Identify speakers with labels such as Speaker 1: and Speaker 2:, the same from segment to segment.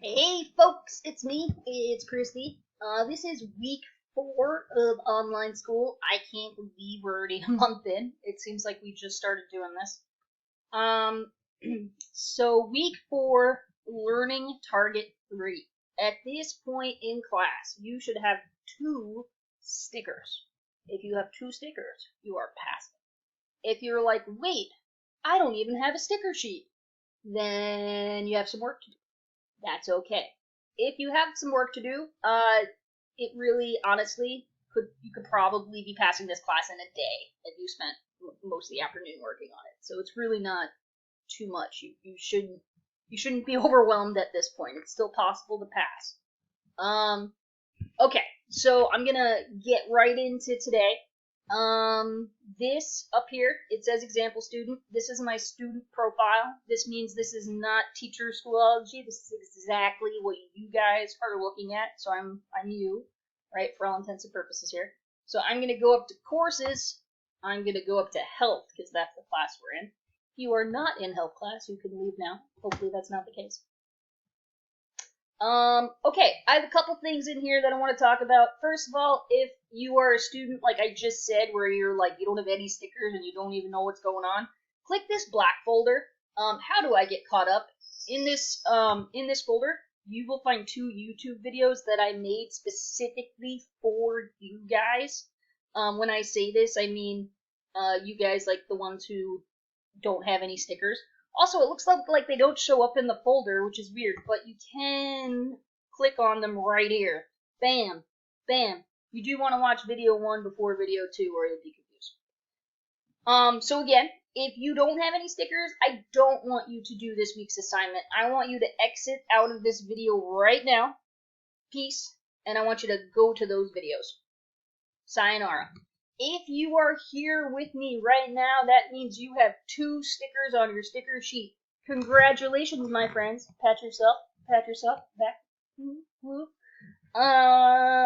Speaker 1: Hey folks, it's me, it's Christy. This is week 4 of online school. I can't believe we're already a month in. It seems like we just started doing this. Um, so week 4, learning target 3. At this point in class, you should have 2 stickers. If you have 2 stickers, you are passing. If you're like, wait, I don't even have a sticker sheet, then you have some work to do. That's okay. If you have some work to do, it really, honestly, you could probably be passing this class in a day if you spent most of the afternoon working on it. So it's really not too much. You shouldn't be overwhelmed at this point. It's still possible to pass. Okay, so I'm gonna get right into today. This up here, it says example student. This is my student profile. This means this is not teacher Schoology. This is exactly what you guys are looking at. So I'm you, right, for all intents and purposes here. So I'm going to go up to courses. I'm going to go up to health because that's the class we're in. If you are not in health class, you can leave now. Hopefully that's not the case. Okay, I have a couple things in here that I want to talk about. First of all, if you are a student, like I just said, where you're like, you don't have any stickers and you don't even know what's going on, click this black folder. How do I get caught up? In this folder, you will find 2 YouTube videos that I made specifically for you guys. When I say this, I mean, you guys, like the ones who don't have any stickers. Also, it looks like they don't show up in the folder, which is weird, but you can click on them right here. Bam, bam. You do want to watch video 1 before video 2, or you'll be confused. So again, if you don't have any stickers, I don't want you to do this week's assignment. I want you to exit out of this video right now. Peace. And I want you to go to those videos. Sayonara. If you are here with me right now, that means you have 2 stickers on your sticker sheet. Congratulations, my friends. Pat yourself back.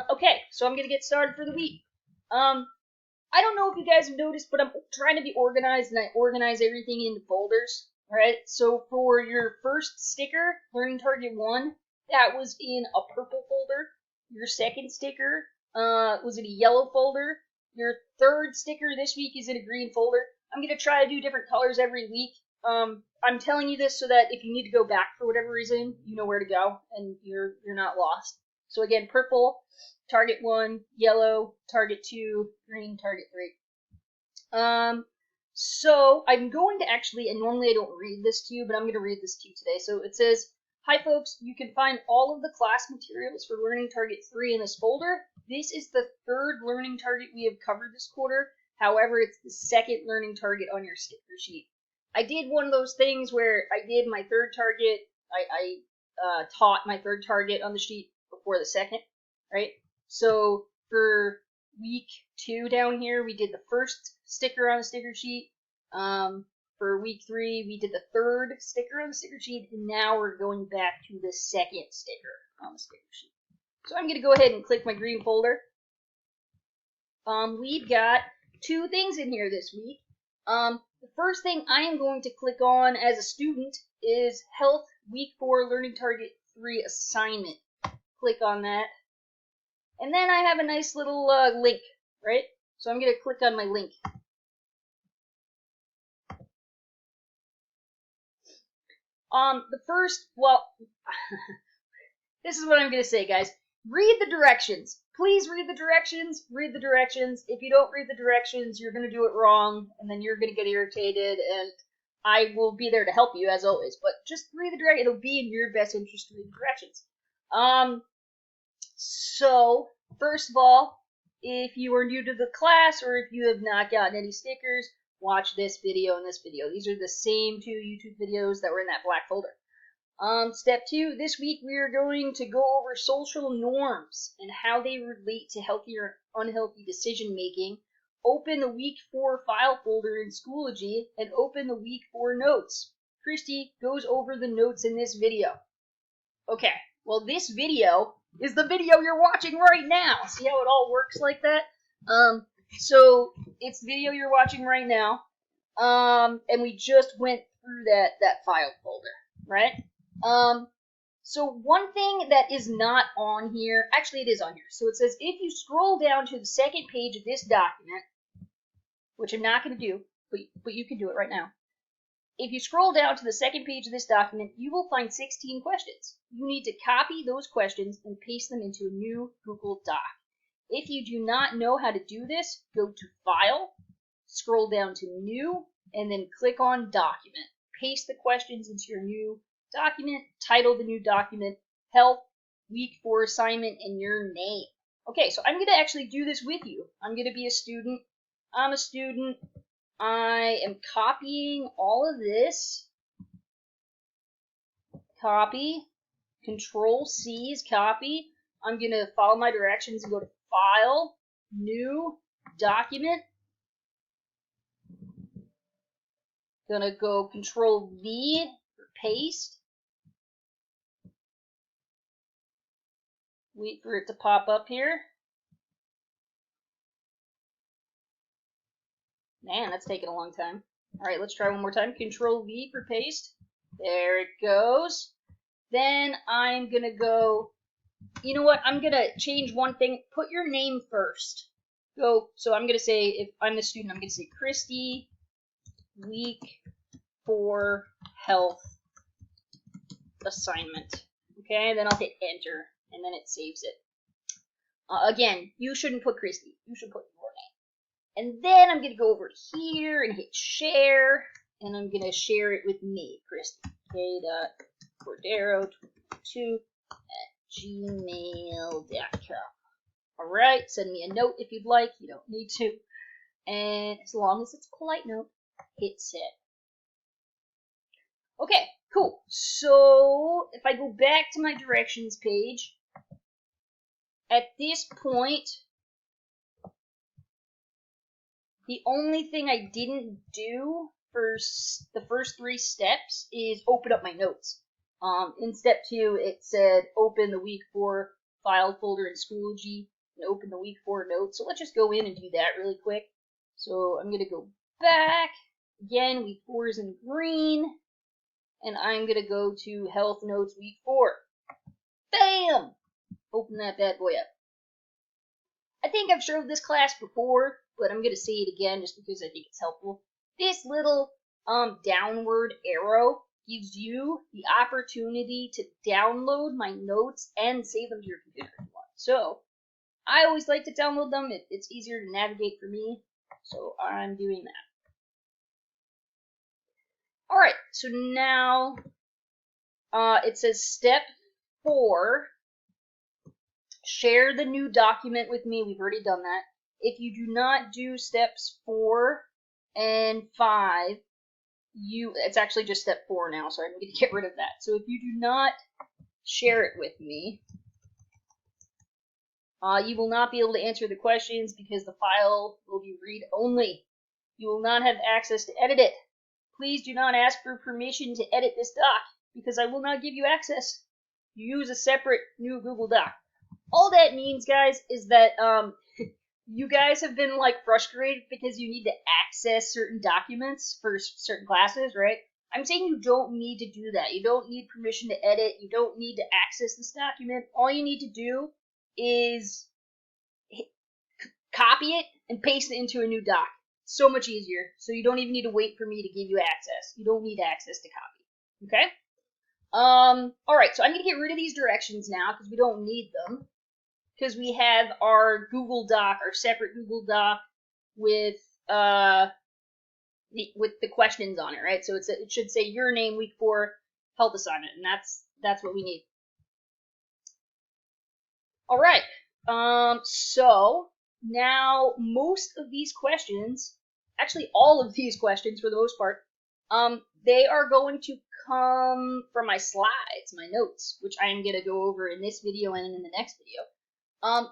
Speaker 1: Okay, so I'm gonna get started for the week. I don't know if you guys have noticed, but I'm trying to be organized, and I organize everything into folders. Right? So for your first sticker, Learning Target 1, that was in a purple folder. Your second sticker was in a yellow folder. Your third sticker this week is in a green folder. I'm going to try to do different colors every week. I'm telling you this so that if you need to go back for whatever reason, you know where to go and you're not lost. So again, purple, target 1, yellow, target 2, green, target 3. So I'm going to actually, and normally I don't read this to you, but I'm going to read this to you today. So it says, hi folks, you can find all of the class materials for Learning Target 3 in this folder. This is the 3rd learning target we have covered this quarter. However, it's the 2nd learning target on your sticker sheet. I did one of those things where I did my 3rd target. I taught my 3rd target on the sheet before the 2nd, right? So for week 2 down here, we did the 1st sticker on the sticker sheet. For week 3, we did the 3rd sticker on the sticker sheet, and now we're going back to the 2nd sticker on the sticker sheet. So I'm going to go ahead and click my green folder. We've got 2 things in here this week. The first thing I am going to click on as a student is Health Week 4 Learning Target 3 assignment. Click on that. And then I have a nice little link, right? So I'm going to click on my link. The first, well, this is what I'm going to say, guys. Read the directions. Please read the directions. Read the directions. If you don't read the directions, you're going to do it wrong, and then you're going to get irritated, and I will be there to help you, as always. But just read the directions. It'll be in your best interest to read the directions. So, first of all, if you are new to the class, or if you have not gotten any stickers, watch this video and this video. These are the same 2 YouTube videos that were in that black folder. Step 2, this week we are going to go over social norms and how they relate to healthy or unhealthy decision making. Open the week 4 file folder in Schoology and open the week 4 notes. Christy goes over the notes in this video. Okay, well this video is the video you're watching right now. See how it all works like that? So it's the video you're watching right now. And we just went through that file folder, right? So one thing that is not on here, actually it is on here. So it says if you scroll down to the second page of this document, which I'm not going to do, but you can do it right now. If you scroll down to the second page of this document, you will find 16 questions. You need to copy those questions and paste them into a new Google Doc. If you do not know how to do this, go to File, scroll down to New, and then click on Document. Paste the questions into your new document, title the new document, Health, Week 4 assignment, and your name. Okay, so I'm going to actually do this with you. I'm going to be a student. I'm a student. I am copying all of this. Copy. Control C is copy. I'm going to follow my directions and go to File, New, Document. Gonna go Control V for paste. Wait for it to pop up here. Man, that's taking a long time. Alright, let's try one more time. Control V for paste. There it goes. Then I'm gonna go, you know what, I'm gonna change one thing. Put your name first. So I'm gonna say, if I'm the student, I'm gonna say Christy, Week 4 Health assignment. Okay, then I'll hit enter, and then it saves it. Again, you shouldn't put Christy. You should put your name. And then I'm going to go over here and hit share, and I'm going to share it with me, Christy. k.cordero22@gmail.com. Alright, send me a note if you'd like. You don't need to. And as long as it's a polite note, hit send. Okay, cool. So if I go back to my directions page, at this point, the only thing I didn't do for the first 3 steps is open up my notes. In step 2, it said open the week 4 file folder in Schoology and open the week 4 notes. So let's just go in and do that really quick. So I'm going to go back. Again, week 4 is in green. And I'm going to go to Health Notes Week 4. Bam! Open that bad boy up. I think I've showed this class before, but I'm going to say it again just because I think it's helpful. This little downward arrow gives you the opportunity to download my notes and save them to your computer if you want. So, I always like to download them. It's easier to navigate for me, so I'm doing that. Alright, so now it says step 4, share the new document with me. We've already done that. If you do not do steps 4 and 5, it's actually just step 4 now, so I'm going to get rid of that. So if you do not share it with me, you will not be able to answer the questions because the file will be read-only. You will not have access to edit it. Please do not ask for permission to edit this doc, because I will not give you access. Use a separate new Google Doc. All that means, guys, is that you guys have been frustrated because you need to access certain documents for certain classes, right? I'm saying you don't need to do that. You don't need permission to edit. You don't need to access this document. All you need to do is copy it and paste it into a new doc. So much easier. So you don't even need to wait for me to give you access. You don't need access to copy. Okay? Alright, so I'm going to get rid of these directions now because we don't need them. Because we have our Google Doc, our separate Google Doc with the questions on it, right? So it should say your name, week 4, health assignment, and that's what we need. Alright, so now most of these questions, actually all of these questions for the most part, they are going to come from my slides, my notes, which I am going to go over in this video and in the next video.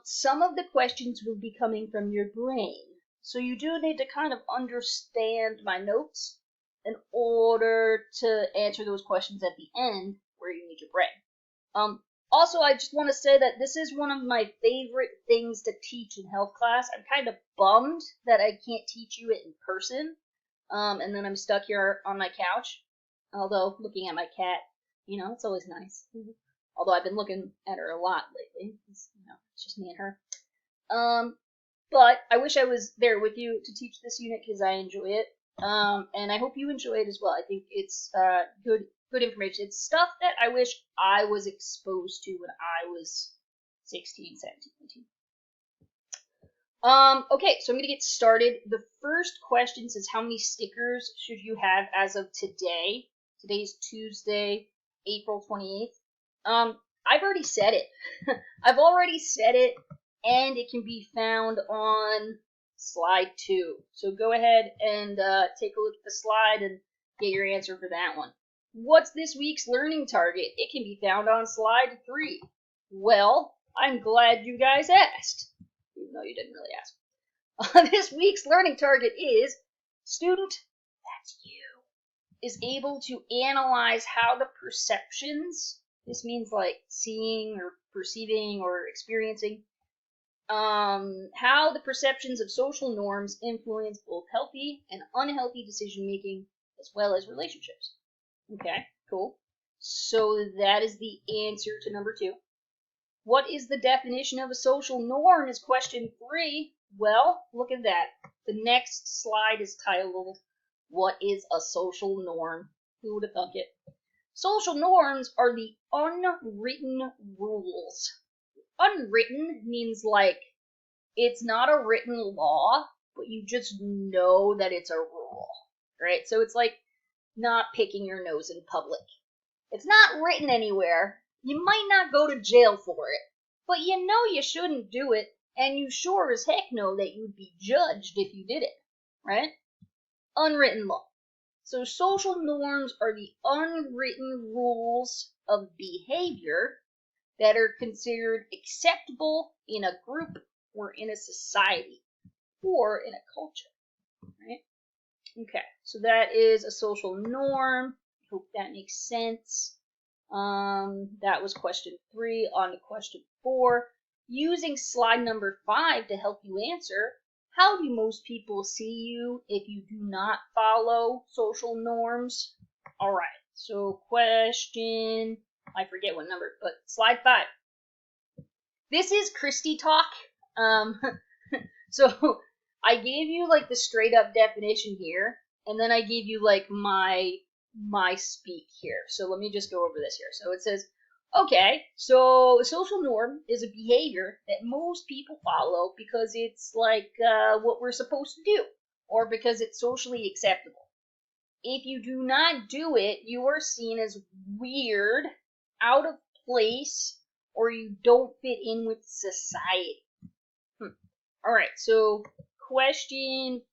Speaker 1: Some of the questions will be coming from your brain. So you do need to kind of understand my notes in order to answer those questions at the end where you need your brain. Also, I just want to say that this is one of my favorite things to teach in health class. I'm kind of bummed that I can't teach you it in person, and then I'm stuck here on my couch. Although, looking at my cat, it's always nice. Although I've been looking at her a lot lately. It's just me and her. But I wish I was there with you to teach this unit because I enjoy it. And I hope you enjoy it as well. I think it's good information. It's stuff that I wish I was exposed to when I was 16, 17, 18. Okay, so I'm going to get started. The first question says, how many stickers should you have as of today? Today's Tuesday, April 28th. I've already said it. I've already said it, and it can be found on slide 2. So go ahead and take a look at the slide and get your answer for that one. What's this week's learning target? It can be found on slide 3. Well, I'm glad you guys asked. Even though you didn't really ask. This week's learning target is student, that's you, is able to analyze how the perceptions, this means like seeing or perceiving or experiencing, how the perceptions of social norms influence both healthy and unhealthy decision making as well as relationships. Okay, cool. So that is the answer to number 2. What is the definition of a social norm is question 3. Well, look at that. The next slide is titled, What is a Social Norm? Who would have thunk it? Social norms are the unwritten rules. Unwritten means like it's not a written law, but you just know that it's a rule, right? So it's like not picking your nose in public. It's not written anywhere. You might not go to jail for it, but you know you shouldn't do it, and you sure as heck know that you'd be judged if you did it, right? Unwritten law. So social norms are the unwritten rules of behavior that are considered acceptable in a group or in a society or in a culture, right? Okay, so that is a social norm. I hope that makes sense. That was question 3. On to question 4. Using slide number 5 to help you answer, how do most people see you if you do not follow social norms? All right, so question, I forget what number, but slide 5. This is Christy talk. So I gave you like the straight up definition here, and then I gave you like my speak here. So let me just go over this here. So it says, okay, so a social norm is a behavior that most people follow because it's like what we're supposed to do, or because it's socially acceptable. If you do not do it, you are seen as weird, out of place, or you don't fit in with society. All right, so question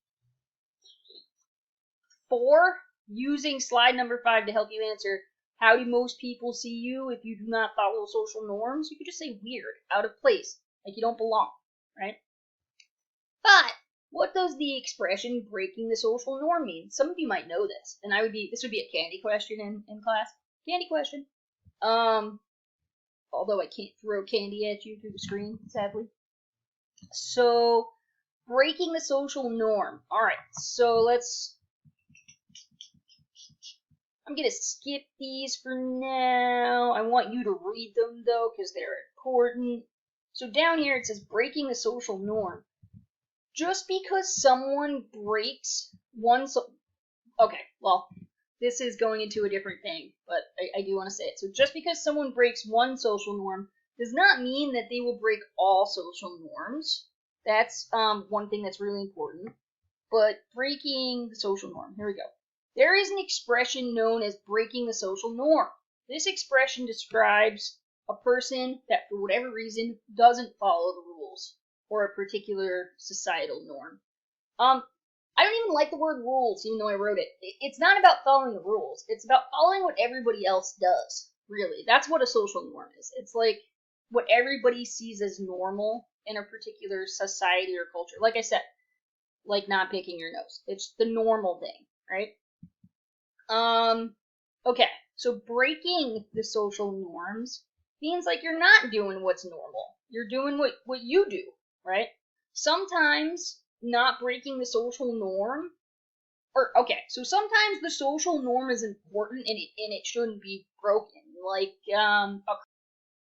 Speaker 1: 4, using slide number 5 to help you answer, how do most people see you if you do not follow social norms? You could just say weird, out of place, like you don't belong, right? But what does the expression breaking the social norm mean? Some of you might know this, and this would be a candy question in class. Candy question. Although I can't throw candy at you through the screen, sadly. So, breaking the social norm. All right, so I'm going to skip these for now. I want you to read them, though, because they're important. So down here it says breaking the social norm. Just because someone breaks one... Okay, well, this is going into a different thing, but I do want to say it. So just because someone breaks one social norm does not mean that they will break all social norms. That's one thing that's really important. But breaking the social norm. Here we go. There is an expression known as breaking the social norm. This expression describes a person that, for whatever reason, doesn't follow the rules or a particular societal norm. I don't even like the word rules, even though I wrote it. It's not about following the rules. It's about following what everybody else does, really. That's what a social norm is. It's like what everybody sees as normal in a particular society or culture. Like I said, like not picking your nose. It's the normal thing, right? Okay, so breaking the social norms means like you're not doing what's normal. You're doing what you do, right? Sometimes not breaking the social norm, so sometimes the social norm is important and it shouldn't be broken. Like, a